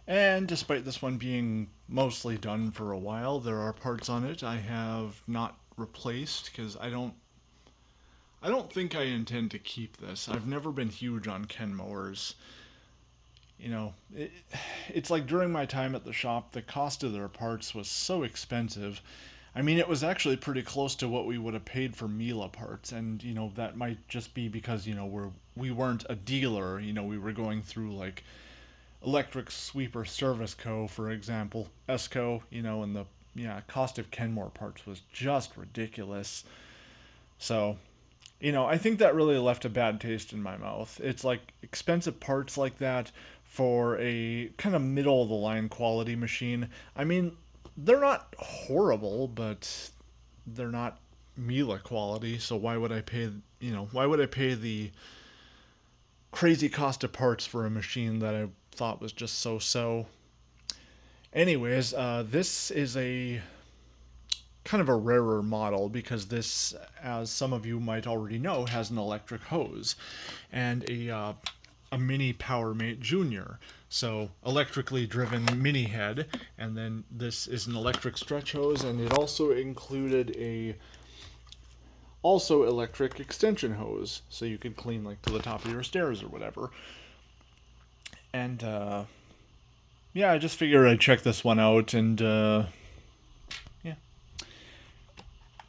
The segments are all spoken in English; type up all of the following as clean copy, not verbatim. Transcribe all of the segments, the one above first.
And despite this one being mostly done for a while, there are parts on it I have not replaced because I don't think I intend to keep this. I've never been huge on Kenmores. You know, it's like during my time at the shop, the cost of their parts was so expensive. I mean, it was actually pretty close to what we would have paid for Mila parts, and that might just be because we weren't a dealer. We were going through like Electric Sweeper Service Co. for example, ESCO. And the cost of Kenmore parts was just ridiculous. So I think that really left a bad taste in my mouth. It's like expensive parts like that for a kind of middle of the line quality machine. I mean, they're not horrible, but they're not Mila quality. So why would I pay the crazy cost of parts for a machine that I thought was just so? Anyways, this is a kind of a rarer model because this, as some of you might already know, has an electric hose and a mini PowerMate Junior. So electrically driven mini head, and then this is an electric stretch hose, and it also included a also electric extension hose, so you could clean like to the top of your stairs or whatever. And yeah, I just figured I'd check this one out, and yeah,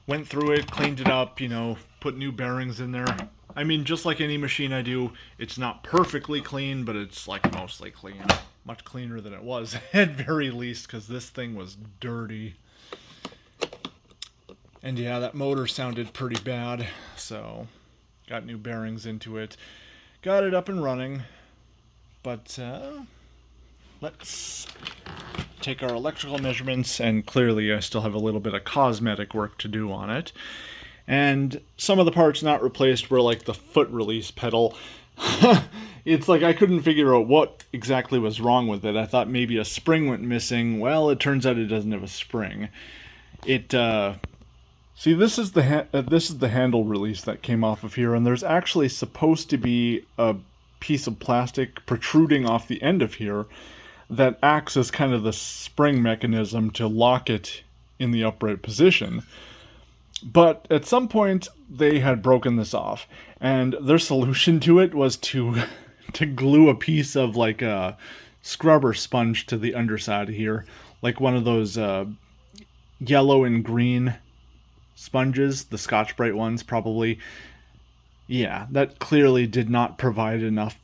went through it, cleaned it up, put new bearings in there. I mean, just like any machine I do, it's not perfectly clean, but it's like mostly clean. Much cleaner than it was at very least, because this thing was dirty. And yeah, that motor sounded pretty bad, so got new bearings into it. Got it up and running, but let's take our electrical measurements, and clearly I still have a little bit of cosmetic work to do on it. And some of the parts not replaced were like the foot release pedal. It's like I couldn't figure out what exactly was wrong with it. I thought maybe a spring went missing. Well, it turns out it doesn't have a spring. See, this is the handle release that came off of here, and there's actually supposed to be a piece of plastic protruding off the end of here that acts as kind of the spring mechanism to lock it in the upright position. But at some point, they had broken this off, and their solution to it was to glue a piece of like a scrubber sponge to the underside here, like one of those yellow and green sponges, the Scotch-Brite ones probably. Yeah, that clearly did not provide enough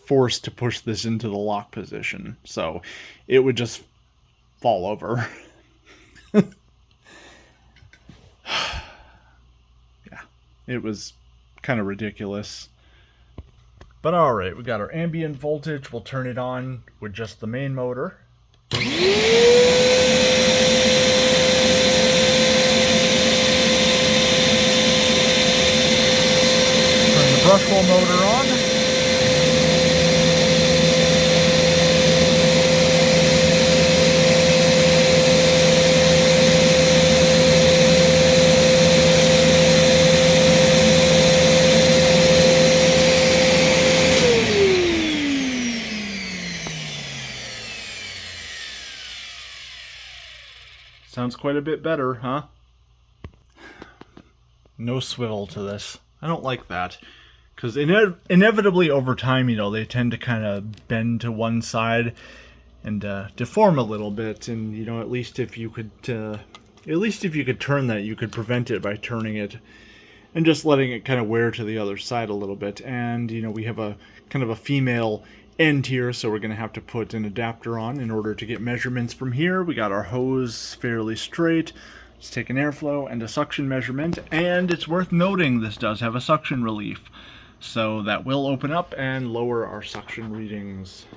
force to push this into the lock position, so it would just fall over. Yeah, it was kind of ridiculous. But alright, we got our ambient voltage. We'll turn it on with just the main motor. Turn the brush roll motor on. Sounds quite a bit better, huh? No swivel to this. I don't like that. Because inevitably over time, they tend to kind of bend to one side and deform a little bit. And, at least if you could turn that, you could prevent it by turning it and just letting it kind of wear to the other side a little bit. And, we have a kind of a female end here, so we're going to have to put an adapter on in order to get measurements from here. We got our hose fairly straight. Let's take an airflow and a suction measurement, and it's worth noting this does have a suction relief, so that will open up and lower our suction readings.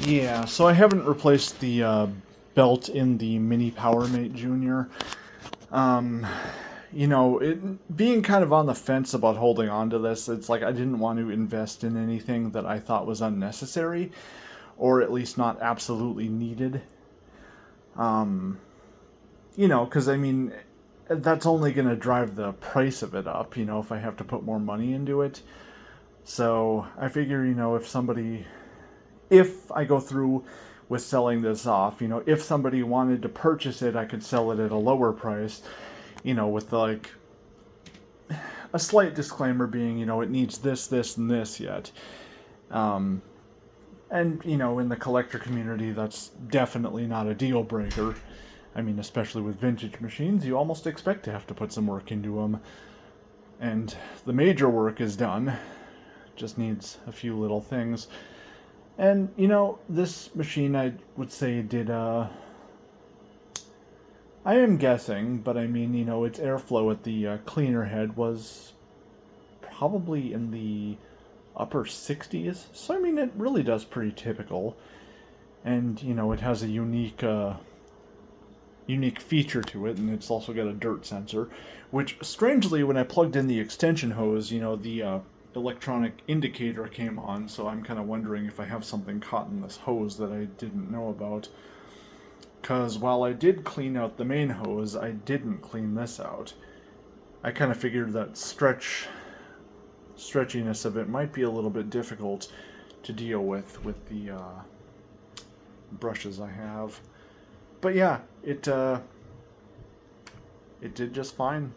Yeah, so I haven't replaced the belt in the Mini PowerMate Junior. Um, being kind of on the fence about holding on to this, it's like I didn't want to invest in anything that I thought was unnecessary, or at least not absolutely needed. Um, because I mean, that's only going to drive the price of it up, if I have to put more money into it. So I figure, if I go through with selling this off, if somebody wanted to purchase it, I could sell it at a lower price, with like a slight disclaimer being, it needs this, this, and this yet. Um, and, in the collector community, that's definitely not a deal breaker. I mean, especially with vintage machines, you almost expect to have to put some work into them. And the major work is done, just needs a few little things. And, this machine, I would say, did, I am guessing, but I mean, its airflow at the cleaner head was probably in the upper 60s. So, I mean, it really does pretty typical. And, it has a unique feature to it, and it's also got a dirt sensor, which, strangely, when I plugged in the extension hose, the electronic indicator came on, so I'm kind of wondering if I have something caught in this hose that I didn't know about. Because while I did clean out the main hose, I didn't clean this out. I kind of figured that stretchiness of it might be a little bit difficult to deal with the brushes I have. But yeah, it did just fine.